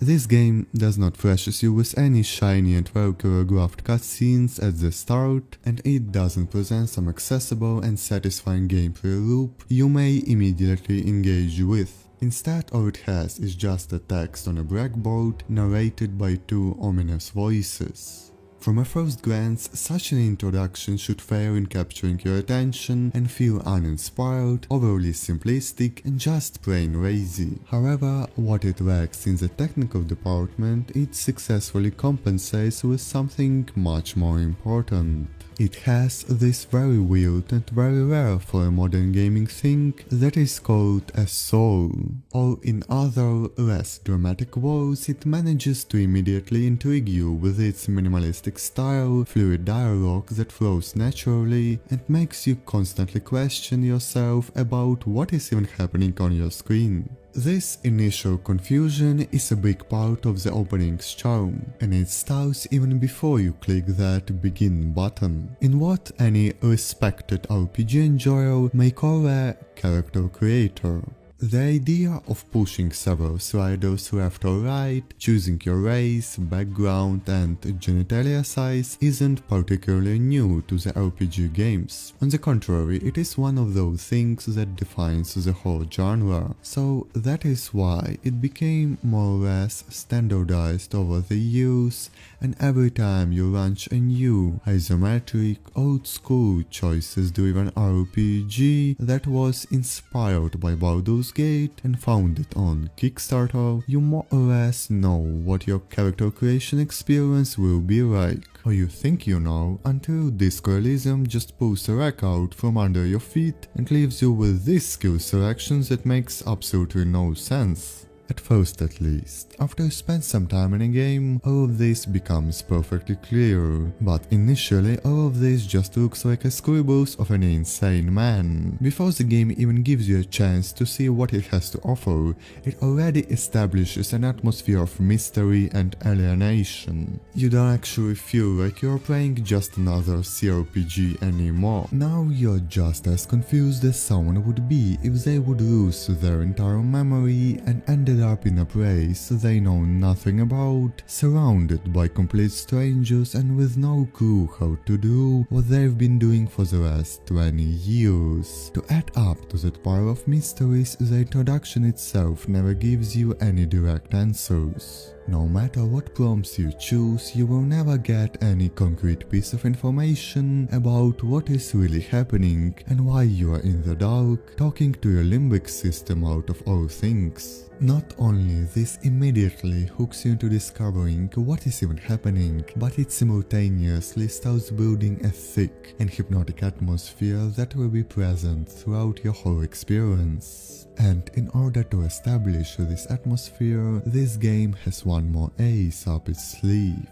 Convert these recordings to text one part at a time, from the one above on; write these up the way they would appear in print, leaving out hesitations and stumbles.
This game does not flashes you with any shiny and well choreographed cutscenes at the start, and it doesn't present some accessible and satisfying gameplay loop you may immediately engage with. Instead, all it has is just a text on a blackboard narrated by two ominous voices. From a first glance, such an introduction should fail in capturing your attention and feel uninspired, overly simplistic, and just plain lazy. However, what it lacks in the technical department, it successfully compensates with something much more important. It has this very weird and very rare for a modern gaming thing that is called a soul. Or in other, less dramatic words, it manages to immediately intrigue you with its minimalistic style, fluid dialogue that flows naturally, and makes you constantly question yourself about what is even happening on your screen. This initial confusion is a big part of the opening's charm, and it starts even before you click that begin button, in what any respected RPG enjoyer may call a character creator. The idea of pushing several sliders left or right, choosing your race, background and genitalia size isn't particularly new to the RPG games. On the contrary, it is one of those things that defines the whole genre, so that is why it became more or less standardized over the years, and every time you launch a new, isometric, old-school choices-driven RPG that was inspired by Baldur's Gate and founded on Kickstarter, you more or less know what your character creation experience will be like. Or you think you know, until Disco Elysium just pulls a rack out from under your feet and leaves you with this skill selection that makes absolutely no sense. At first at least. After you spend some time in a game, all of this becomes perfectly clear, but initially all of this just looks like a scribbles of an insane man. Before the game even gives you a chance to see what it has to offer, it already establishes an atmosphere of mystery and alienation. You don't actually feel like you're playing just another CRPG anymore. Now you're just as confused as someone would be if they would lose their entire memory and ended up in a place they know nothing about, surrounded by complete strangers and with no clue how to do what they've been doing for the last 20 years. To add up to that pile of mysteries, the introduction itself never gives you any direct answers. No matter what prompts you choose, you will never get any concrete piece of information about what is really happening and why you are in the dark, talking to your limbic system out of all things. Not only this immediately hooks you into discovering what is even happening, but it simultaneously starts building a thick and hypnotic atmosphere that will be present throughout your whole experience. And in order to establish this atmosphere, this game has one more ace up its sleeve.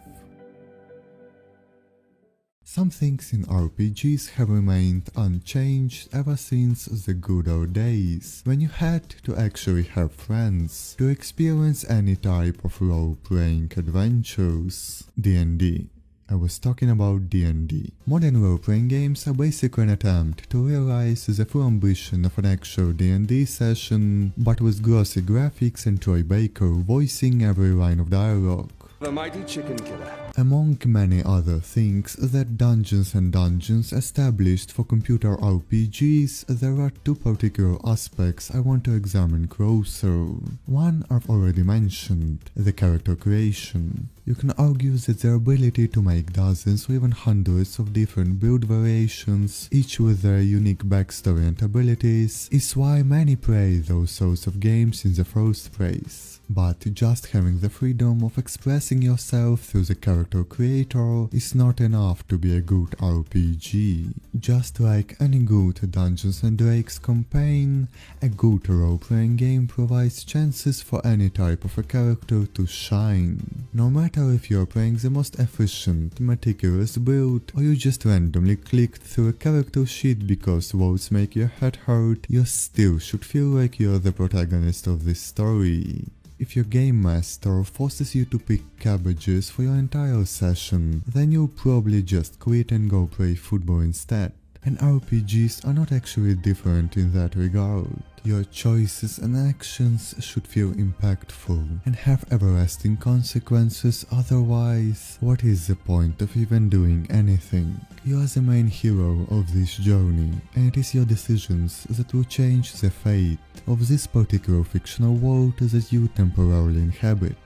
Some things in RPGs have remained unchanged ever since the good old days, when you had to actually have friends to experience any type of role-playing adventures. D&D. I was talking about D&D. Modern role-playing games are basically an attempt to realize the full ambition of an actual D&D session, but with glossy graphics and Troy Baker voicing every line of dialogue. The mighty chicken killer. Among many other things that Dungeons & Dragons established for computer RPGs, there are two particular aspects I want to examine closer. One I've already mentioned, the character creation. You can argue that their ability to make dozens or even hundreds of different build variations, each with their unique backstory and abilities, is why many play those sorts of games in the first place. But just having the freedom of expressing yourself through the character creator is not enough to be a good RPG. Just like any good Dungeons & Dragons campaign, a good role-playing game provides chances for any type of a character to shine. No matter if you're playing the most efficient, meticulous build, or you just randomly clicked through a character sheet because words make your head hurt, you still should feel like you're the protagonist of this story. If your game master forces you to pick cabbages for your entire session, then you'll probably just quit and go play football instead. and RPGs are not actually different in that regard. Your choices and actions should feel impactful and have everlasting consequences, otherwise, what is the point of even doing anything? You are the main hero of this journey, and it is your decisions that will change the fate of this particular fictional world that you temporarily inhabit.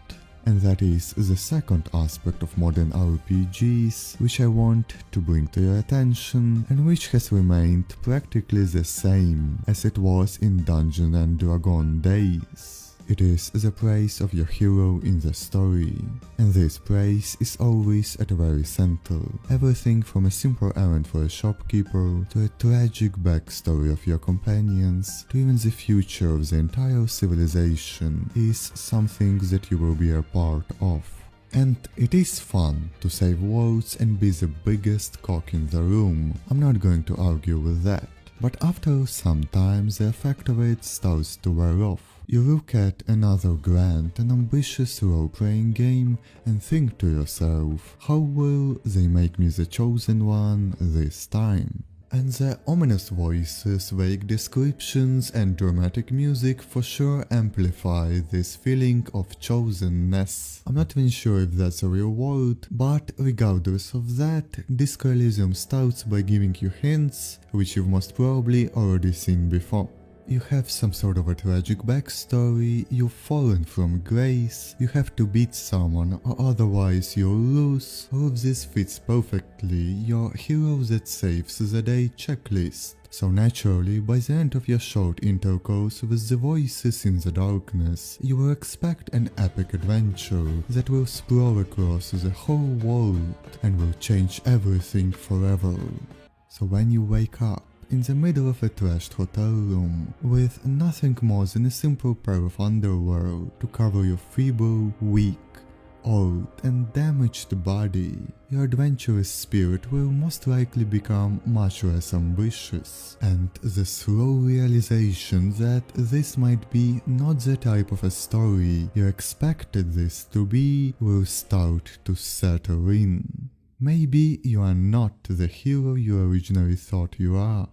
And that is the second aspect of modern RPGs, which I want to bring to your attention, and which has remained practically the same as it was in Dungeons and Dragons days. It is the praise of your hero in the story, and this praise is always at the very center. Everything from a simple errand for a shopkeeper, to a tragic backstory of your companions, to even the future of the entire civilization is something that you will be a part of. And it is fun to save worlds and be the biggest cock in the room, I'm not going to argue with that. But after some time the effect of it starts to wear off. You look at another grand and ambitious role-playing game and think to yourself, how will they make me the chosen one this time? And the ominous voices, vague descriptions and dramatic music for sure amplify this feeling of chosenness. I'm not even sure if that's a real word, but regardless of that, Disco Elysium starts by giving you hints, which you've most probably already seen before. You have some sort of a tragic backstory, you've fallen from grace, you have to beat someone or otherwise you'll lose. All of this fits perfectly your hero that saves the day checklist. So naturally, by the end of your short intercourse with the voices in the darkness, you will expect an epic adventure that will sprawl across the whole world and will change everything forever. So when you wake up in the middle of a trashed hotel room, with nothing more than a simple pair of underwear to cover your feeble, weak, old and damaged body, your adventurous spirit will most likely become much less ambitious, and the slow realization that this might be not the type of a story you expected this to be will start to settle in. Maybe you are not the hero you originally thought you are.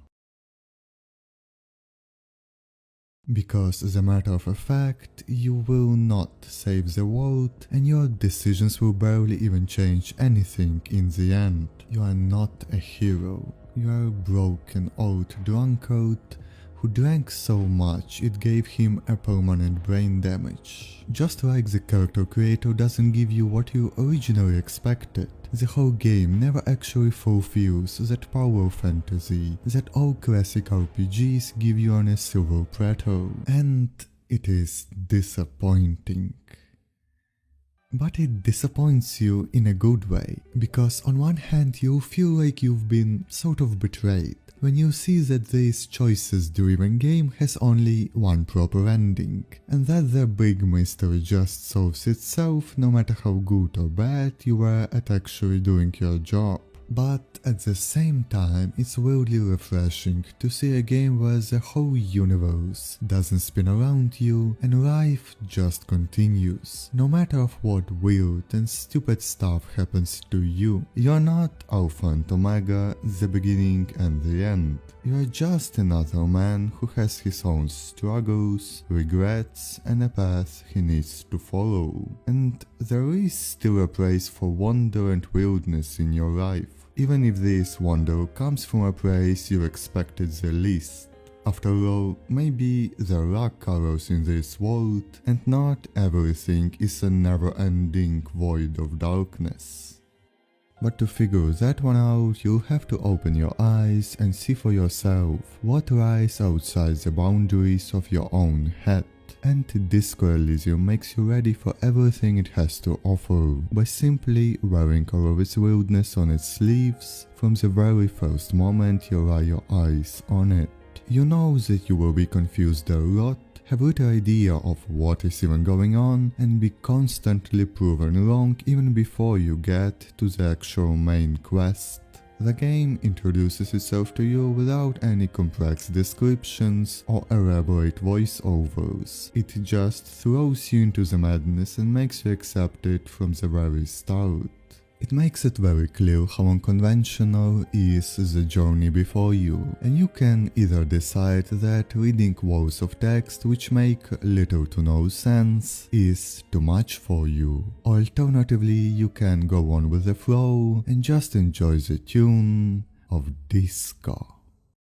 Because as a matter of fact, you will not save the world and your decisions will barely even change anything in the end. You are not a hero. You are a broken old drunkard who drank so much it gave him a permanent brain damage. Just like the character creator doesn't give you what you originally expected, the whole game never actually fulfills that power fantasy that all classic RPGs give you on a silver platter, and it is disappointing. But it disappoints you in a good way, because on one hand you feel like you've been sort of betrayed when you see that this choices-driven game has only one proper ending, and that the big mystery just solves itself no matter how good or bad you were at actually doing your job. But at the same time, it's weirdly refreshing to see a game where the whole universe doesn't spin around you and life just continues. No matter of what weird and stupid stuff happens to you, you're not Alpha and Omega, the beginning and the end. You're just another man who has his own struggles, regrets and a path he needs to follow. And there is still a place for wonder and weirdness in your life, even if this wonder comes from a place you expected the least. After all, maybe there are colors in this world, and not everything is a never-ending void of darkness. But to figure that one out, you'll have to open your eyes and see for yourself what lies outside the boundaries of your own head. And Disco Elysium makes you ready for everything it has to offer by simply wearing all of its weirdness on its sleeves from the very first moment you lay your eyes on it. You know that you will be confused a lot, have little idea of what is even going on, and be constantly proven wrong even before you get to the actual main quest. The game introduces itself to you without any complex descriptions or elaborate voiceovers. It just throws you into the madness and makes you accept it from the very start. It makes it very clear how unconventional is the journey before you, and you can either decide that reading words of text which make little to no sense is too much for you, or alternatively you can go on with the flow and just enjoy the tune of disco.